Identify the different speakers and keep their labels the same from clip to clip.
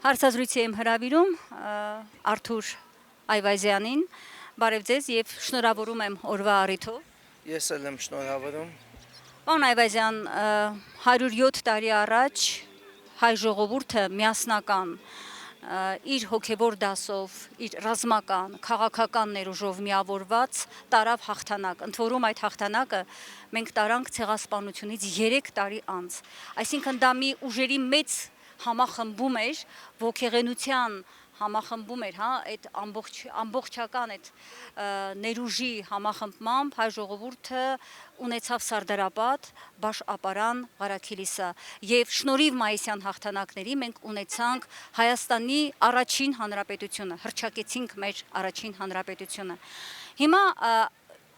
Speaker 1: Հարցազրույցի եմ հրավիրում Արթուր Այվազյանին, բարև ձեզ եւ շնորհավորում եմ օրվա առիթով։
Speaker 2: Ես էլ եմ շնորհավորում։
Speaker 1: Պարոն Այվազյան, 107 տարի առաջ հայ ժողովուրդը միասնական իր հոգևոր դասով, իր ռազմական, քաղաքական ներուժով միավորված տարավ հաղթանակ։ Ընդ որում այդ հաղթանակը մենք տարանք ցեղասպանությունից 3 տարի անց։ Այսինքն դա մի ուժերի մեծ համախմբում էր, ոգեղենության համախմբում էր, այդ ամբողջական այդ ներուժի համախմբմամբ հայ ժողովուրդը ունեցավ Սարդարապատ, Բաշ-Ապարան, Ղարաքիլիսա եւ շնորհիվ մայիսյան հաղթանակների մենք ունեցանք Հայաստանի առաջին հանրապետությունը, հռչակեցինք մեր առաջին հանրապետությունը։ Հիմա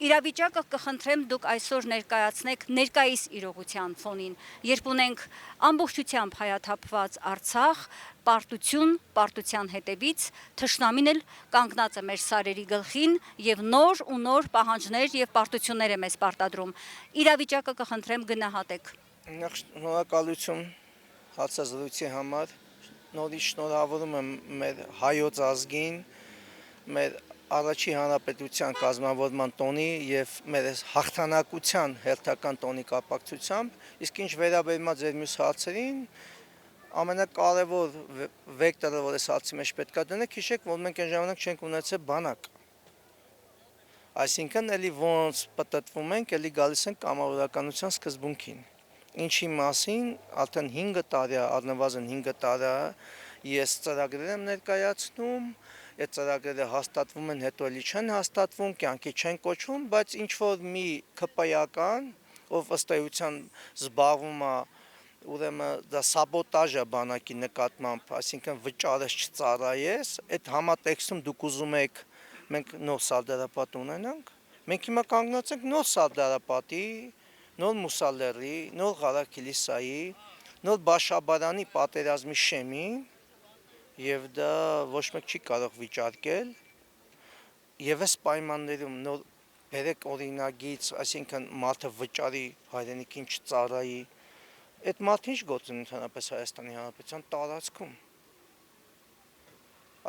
Speaker 1: իրավիճակը կխնդրեմ դուք այսօր ներկայացնեք ներկայիս իրողության ֆոնին, երբ ունենք ամբողջությամբ հայաթափված Արցախ, պարտության հետևից թշնամին էլ կանգնած է մեր սարերի գլխին եւ նոր ու նոր պահանջներ եւ պարտություններ է մեզ պարտադրում։ Իրավիճակը կխնդրեմ գնահատեք։
Speaker 2: Նախ շնորհակալություն հարցազրույցի համար։ Նորից շնորհավորում եմ մեր հայոց ազգին, մեր առաջի հանրապետության կազմավորման տոնի եւ մեր հաղթանակության հերթական տոնի կապակցությամբ, իսկ ինչ վերաբերում է ձեր մյուս հարցերին, ամենակարևոր վեկտորը, որ այս հարցի մեջ պետք է դնեք, հիշեք, որ մենք այն ժամանակ չենք ունեցել բանակ։ Այսինքն էլի ոնց պատտվում ենք, էլի գալիս ենք կամավորականության սկզբունքին։ Ինչի մասին արդեն 5 տարի, առնվազն 5 տարի ես ծրագրեր եմ ներկայացնում, այդ ծրագրերը հաստատվում են, հետո էլի չեն հաստատվում, կյանքի չեն կոչվում, բայց ինչ որ մի ԿՊ-ական, ով ըստ էության զբաղվում է, ուրեմն դա սաբոտաժ է բանակի նկատմամբ, այսինքն վճարես չծառայես, այդ համատեքստում դուք ուզում եք մենք նոր Սարդարապատ ունենանք, մենք հիմա կանգնած ենք նոր Սարդարապատի, նոր Մուսալերի, նոր Ղարաքիլիսայի, նոր Բաշ-Աբարանի պատերազմի շեմի, եւ դա ոչ մեկ չի կարող վիճարկել, եւ այս պայմաններում նոր բերեք օրինագից, այսինքն մարդը վճարի հայրենիքին չծառայի, այդ մարդը ինչ գործ ունի ընդհանրապես Հայաստանի Հանրապետության տարածքում։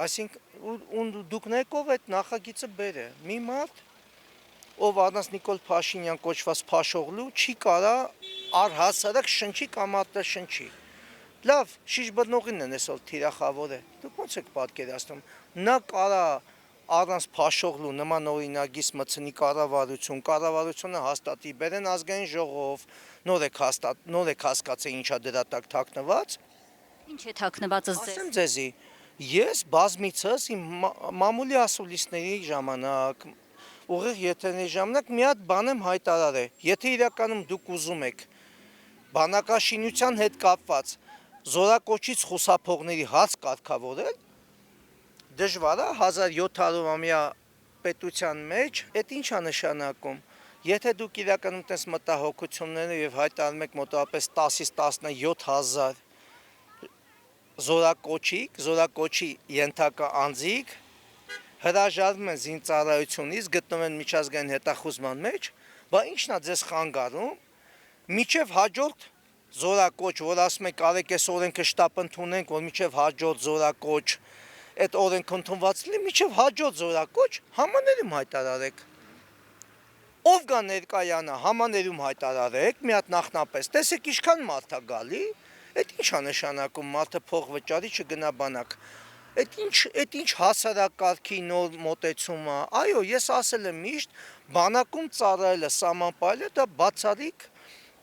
Speaker 2: Այսինքն դուք նայեք ով այդ նախագիծը բերե, մի մարդ, ով առանց Նիկոլ Փաշինյան կոչված Փաշօղլու չի կարա առհասարակ շնչի կամ արտաշնչի։ Լավ, շիշ բռնողին են այսօր թիրախավոր է, դուք ոնց եք պատկերացնում, նա կարա առանց Փաշօղլու նման օրինագից մտցնի կառավարությունը հաստատի, բերեն ազգային ժողով, նոր եք հասկացել ինչա դրա տակ թաքնված։
Speaker 1: Ինչ է թաքնվածս ձեզ։
Speaker 2: Ասեմ ձեզի, ես բազմիցս իմ մամուլի ասուլիսների ժամանակ, ուղիղ եթերների ժամանակ մի հատ բան եմ հայտարարել, եթե իրականում դուք ուզում եք բանակաշինության հետ կապված զորակոչից խուսափողների հաց կարգավորել, դժվար է 1700-ամյա պետության մեջ, այդ ինչ է նշանակում, եթե դուք իրականում տես մտահոգությունները եւ հայտարարում եք մոտավորապես 10-ից 17 հազար զորակոչի ենթակա անձիկ հրաժարվում են զինծառայությունից, գտնվում են միջազգային հետախուզման մեջ, բա ինչն է ձեզ խանգարում, միջև հաջորդ զորակոչ, որ ասում եք արեք այս օրենքը շտապ ընդունենք, որ միջև հաջորդ զորակոչ այդ օրենքը ընդունված լինի, միջև հաջորդ զորակոչ համաներում հայտարարեք։ Ով գա ներկայանա, համաներում հայտարարեք, մի հատ նախնապես, տեսեք ինչքան մարդ է գալի, այդ ինչ է նշանակում մարդը փող վճարի չգնա բանակ։ Այդ ինչ հասարակարգի նոր մոտեցում է։ Այո, ես ասել եմ միշտ, բանակում ծառայելը, սահմանպահելը դա բացառիկ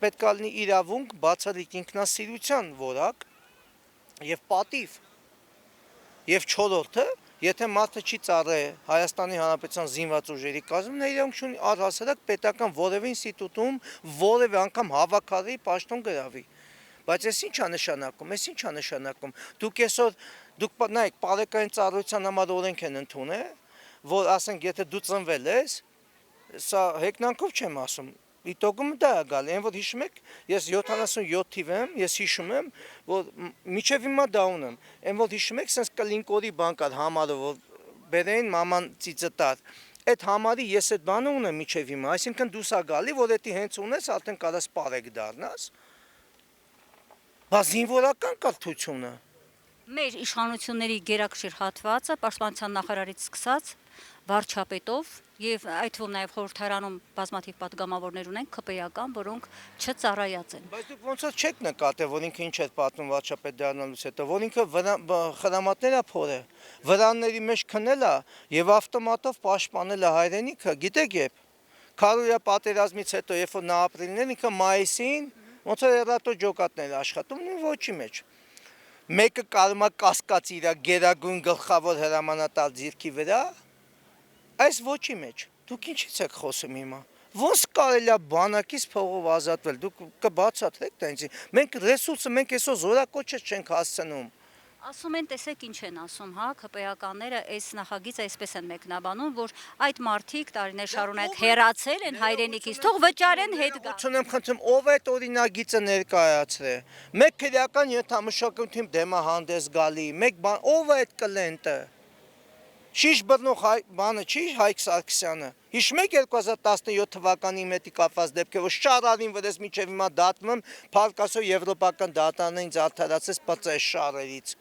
Speaker 2: պետք է լինի իրավունք, բացառիկ ինքնասիրության որակ եւ պատիվ։ Եվ չորրորդը, եթե մարդը չի ծառայ Հայաստանի Հանրապետության զինված ուժերի կազմում, նա իրավունք չունի առհասարակ պետական որևէ ինստիտուտում, որևէ անգամ հավաքարի պաշտոն գրավի։ Բայց այս ինչ է նշանակում, դուք այսօր նայեք, պարեկային ծառայության համար օրենք են ընդունել, որ ասենք, եթե դու ծնվել ես, սա հեգնանքով չեմ ասում, Իտոգում դա է գալի, այն որ հիշում եք, ես 77 թիվ եմ, ես հիշում եմ, որ միջև հիմա դա ունեմ, այն որ հիշում եք, սենց կլինկորի բան կար համարը, որ բերեին մաման ծիծը տար, այդ համարի ես այդ բանը ունեմ միջև հիմա, այսինքն դուս է գալի, որ էդի հենց ունես, արդեն կարաս պարեկ դառնաս, բա զինվորական կրթությունը,
Speaker 1: Մեր իշխանությունների գերակշիռ հատվածը պաշտպանության նախարարից սկսած վարչապետով եւ այդ թվում նաեւ խորհրդարանում բազմաթիվ պատգամավորներ ունենք ԿՊԵ-ական, որոնք չծառայած են։
Speaker 2: Բայց դուք ոնց որ չեք նկատել, որ ինքը ինչ էր պատմում վարչապետ դառնալուց հետո, որ ինքը խրամատներ է փորը, վրանների մեջ քնել է եւ ավտոմատով պաշտպանել է հայրենիքը, գիտեք երբ։ Քարոզիա պատերազմից հետո, երբ որ նա ապրիլին ինքը մայիսին ոնց որ երատո ջոկատներ աշխատում, ոչի մեջ։ Մեկը կարում է կասկած իր գերագույն գլխավոր հրամանատար ձիրքի վրա, այս ոչի մեջ։ Դուք ինչից եք խոսում հիմա։ Ոնց կարելի է բանակից փողով ազատվել։ Դուք կբացատրեք դա ինձ։ Մենք ռեսուրսը մենք այսօր զորակոչը չենք հասցնում։
Speaker 1: Ասում են, տեսեք ինչ են ասում, հա, ԿՊԵ-ականները այս նախագիծը այսպես են մեկնաբանում, որ այդ մարդիկ տարիներ շարունակ հեռացել են հայրենիքից, թող վճարեն հետ գա։
Speaker 2: Չունեմ խնդրում, ով է այդ օրինագիծը ներկայացրել։ Մեկ քրեական ենթամշակույթի դեմ է հանդես գալի, մեկ բան, ով է այդ կլենտը։ Շիշ բռնող բանը չի Հայկ Սարգսյանը։ Հիշում եք 2017 թվականի մետի կապված դեպքը, որ շարարին վրես միջև հիմա դատվում, Փարքասով եվրոպական դատարանը ինձ արդարացեց պծես շարերից։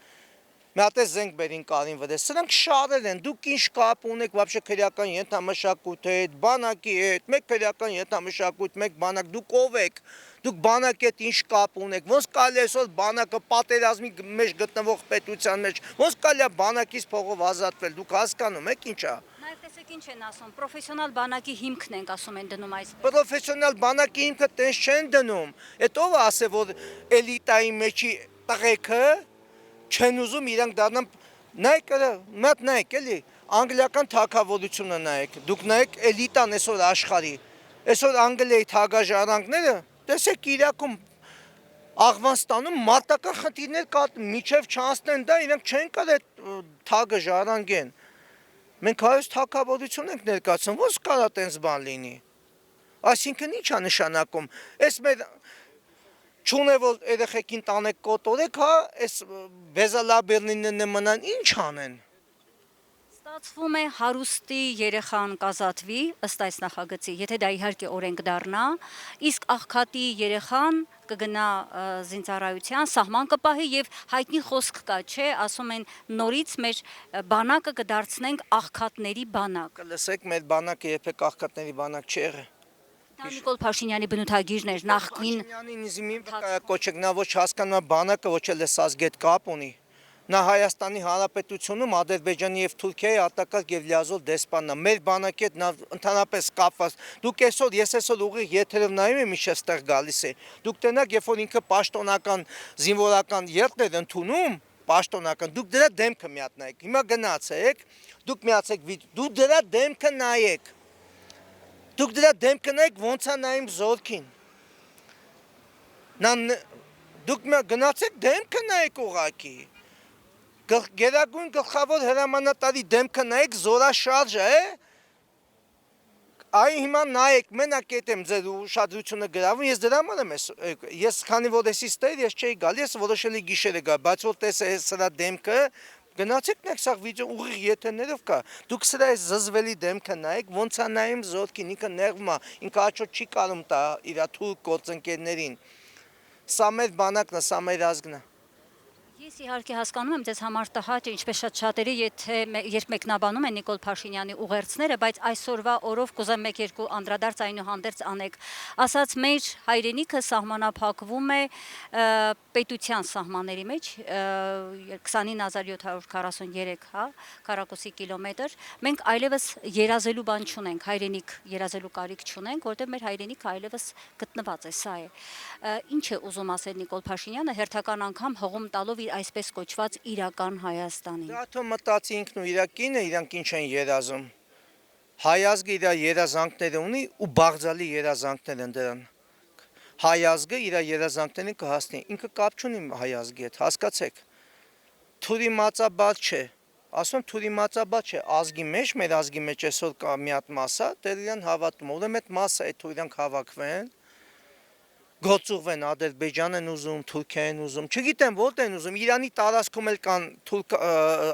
Speaker 2: Մի հատ է զենք բերին կարին վրես։ Սրանք շարեր են, դուք ինչ կապ ունեք вообще քրեական ենթամշակույթի հետ, բանակի հետ, մեկ քրեական ենթամշակույթ, մեկ բանակ, դուք ով եք։ Դուք բանակի հետ ինչ կապ ունեք։ Ոնց կարելի է այսօր բանակը պատերազմի մեջ գտնվող պետության մեջ, ոնց կարելի է բանակից փողով ազատվել։ Դուք հասկանում եք ինչա։
Speaker 1: Նաև տեսեք ինչ են ասում, պրոֆեսիոնալ բանակի հիմքն ենք ասում են դնում այս։
Speaker 2: Պրոֆեսիոնալ բանակի հիմքը տենց չեն դնում։ Այդ ով է ասել, որ էլիտայի մեջի տղեկը չեն ուզում իրանք դառնան նայեք, մի հատ նայեք էլի, անգլիական թագավորությունը նայեք, դուք նայեք էլիտան այսօր աշխարհի, այսօր Անգլիայի թագաժարանքները, տեսեք Իրաքում, Աղվանստանում մարտական խնդիրներ կա, միջև չանցնեն դա, իրանք չեն կարող այդ թագը ժառանգեն։ Մենք հայոց թագավորություն ենք ներկայացնում, ոնց կարա տենց բան լինի։ Այսինքն ի՞նչ է նշանակում։ Այս մեր չունե որ երեխեքին տանեք կոտորեք, հա, այս բեզալաբերնինը նմանան ինչ անեն։
Speaker 1: Ստացվում է հարուստի երեխան կազատվի ըստ այս նախագծի, եթե դա իհարկե օրենք դառնա, իսկ աղքատի երեխան կգնա զինծառայության, սահման կպահի եւ հայտնի խոսք կա, չէ, ասում են նորից մեր բանակը կդարձնենք աղքատների բանակ։
Speaker 2: Կլսեք, մեր բանակը երբեք աղքատների բանակ չի եղել։
Speaker 1: Դա Նիկոլ Փաշինյանի բնութագիրն էր նախկին։
Speaker 2: Փաշինյանին ինձ մի կոչեք, նա ոչ հասկանում է բանակը, ոչ էլ սազգետ կապ ունի։ Նա Հայաստանի Հանրապետությունում Ադրբեջանի եւ Թուրքիայի արտակարգ եւ լիազոր դեսպանն է։ Մեր բանակի հետ նա ընդհանրապես կապված։ Դուք այսօր, ես այսօր ուղիղ եթերով նայում եմ ինչ էստեղ գալիս է։ Դուք տենակ, երբ որ ինքը պաշտոնական զինվորական երթներ ընդունում, պաշտոնական, դուք դրա դեմքը մի հատ նայեք։ Հիմա գնացեք, դուք միացեք, դուք դրա դեմքը նայեք։ Դուք դրա դեմքը նայեք, ոնց է նայում զորքին։ Դուք գնացեք դեմքը նայեք ուղակի։ Գերագույն գլխավոր հրամանատարի դեմքը նայեք, զորաշարժ է։ Այ հիմա նայեք, մենակ այդ եմ ձեր ուշադրությունը գրավում, ես դրա համար եմ ես քանի որ էսից տեր, ես չէի գալի, ես որոշելի գիշերը գա, բայց որ տեսա սրա դեմքը, գնացեք նայեք, սա վիդեո ուղիղ եթերներով կա։ Դուք սրա այս զզվելի դեմքը նայեք, ոնց է նայում զորքին, ինքը նեղվում է, ինքը աչոտ չի կարում տա իր թուրք գործընկերներին։ Սա մեր բանակն է, սա մեր ազգն է։
Speaker 1: Ես իհարկե հասկանում եմ ձեզ համար տհաճ է, ինչպես շատ շատերի, երբ մեկնաբանում են Նիկոլ Փաշինյանի ուղերձները, բայց այսօրվա օրով կուզեմ 1-2 անդրադարձ այնուհանդերձ անեք։ Ասած մեր հայրենիքը սահմանափակվում է պետության սահմանների մեջ 29743, հա, քառակուսի կիլոմետր։ Մենք այլևս երազելու բան չունենք, հայրենիք երազելու կարիք չունենք, որտեղ մեր հայրենիքը այլևս գտնված է, սա է։ Ինչ է ուզում ասել Նիկոլ Փաշինյանը հերթական անգամ հողում տալով իր այսպես կոչված իրական Հայաստանին։
Speaker 2: Դա թող մտածի ինքն ու իր կինը, իրանք ինչ են երազում։ Հայ ազգը իր երազանքները ունի ու բաղձալի երազանքներ են դրան։ Հայ ազգը իր երազանքներին կհասնի, ինքը կապ չունի հայ ազգի հետ, հասկացեք։ Թուրի մածաբար չէ, ասում թուրի մածաբար չէ, ազգի մեջ, մեր ազգի մեջ այսօր կա մի հատ մասա, դեռ իրան հավատում, ուրեմն այդ մասը այդ ու իրանք հավաքվեն, գործուղվեն, Ադրբեջան են ուզում, Թուրքիա են ուզում, չգիտեմ որտեղ են ուզում, Իրանի տարածքում էլ կան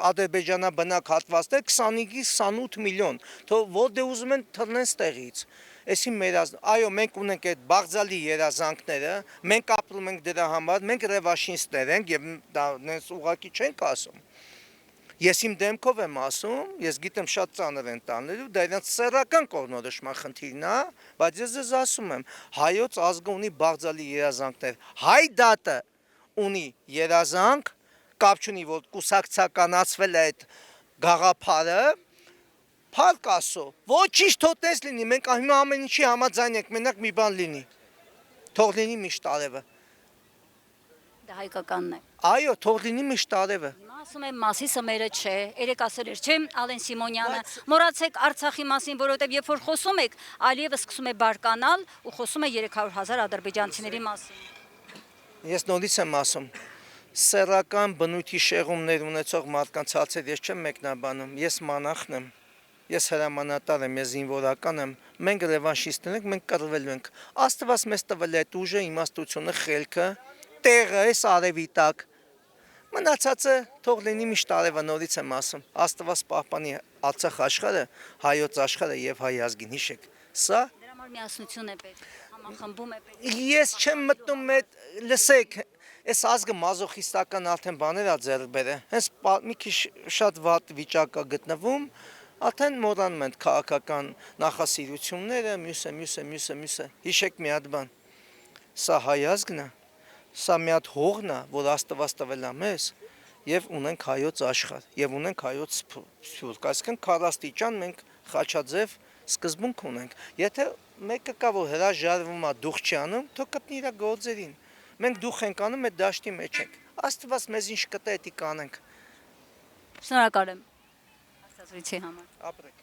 Speaker 2: ադրբեջանաբնակ հատվածներ 25-28 միլիոն, թող որտեղ ուզում են թռնեն ստեղից։ Էսի մեր այո, մենք ունենք այդ բաղձալի երազանքները, մենք ապրում ենք դրա համար, մենք ռևանշիստներ ենք եւ դա նենց ուղակի չենք ասում։ Ես իմ դեմքով եմ ասում, ես գիտեմ շատ ծանր են տանելու, դա իրենց սեռական կողմնորոշման խնդիրն է, բայց ես ձեզ ասում եմ, հայոց ազգը ունի բաղձալի երազանքներ։ Հայ դատը ունի երազանք, կապ չունի, որ կուսակցականացվել է այդ գաղափարը, փառք Աստծո, ոչինչ թողնես լինի, մենք հիմա ամեն ինչի համաձայն ենք, մենակ մի բան լինի, թող լինի միշտ արևը։
Speaker 1: Դա հայկականն է։
Speaker 2: Այո, թող լինի միշտ արևը։
Speaker 1: Հիմա ասում եմ մասի սմերը չէ, երեք ասել էր, չէ՞, Ալեն Սիմոնյանը, մոռացեք Արցախի մասին, որովհետև երբ որ խոսում եք, Ալիևը սկսում է բարկանալ ու խոսում է 300,000 ադրբեջանցիների մասին։
Speaker 2: Ես նորից եմ ասում, սեռական բնույթի շեղումներ ունեցող մարդկանց հարցեր ես չեմ մեկնաբանում, ես մանախն եմ, ես հրամանատար եմ, ես զինվորական եմ, մենք ռևանշիստներ ենք, մենք կռվելու ենք։ Աստված մեզ տվել է այդ ուժը, իմաստությունը, խելքը, տեղը էս արևի տակ։ Մնացածը թող լինի միշտ արևը, նորից եմ ասում, Աստված պահպանի Արցախ աշխարհը, հայոց աշխարհը եւ հայ ազգին, հիշեք։ Սա
Speaker 1: Դրա համար միասնություն է պետք, համախմբում է պետք։
Speaker 2: ես չեմ մտնում այդ, լսեք, այս ազգը մազոխիստական արդեն բաներ ա ձեռք բերել։ Հենց մի քիչ շատ վատ վիճակա գտնվում, արդեն մոռանում են քաղաքական նախասիրությունները, մյուսը։ Հիշեք մի հատ բան։ Սա հայ ազգն է, սա մի հատ հողն է, որ Աստված տվել է մեզ, եւ ունենք հայոց աշխարհ, եւ ունենք հայոց սփյուռք, այսինքն քառաստիճան մենք Խաչաձև սկզբունք ունենք։ Եթե մեկը կա, որ հրաժարվում է դուխ չի անում, թող կտնի իր գործերին։ Մենք դուխ ենք անում, այդ դաշտի մեջ ենք։ Աստված մեզ ինչ կտա, դա կանենք։
Speaker 1: Շնորհակալ եմ հարցազրույցի համար։
Speaker 2: Ապրեք։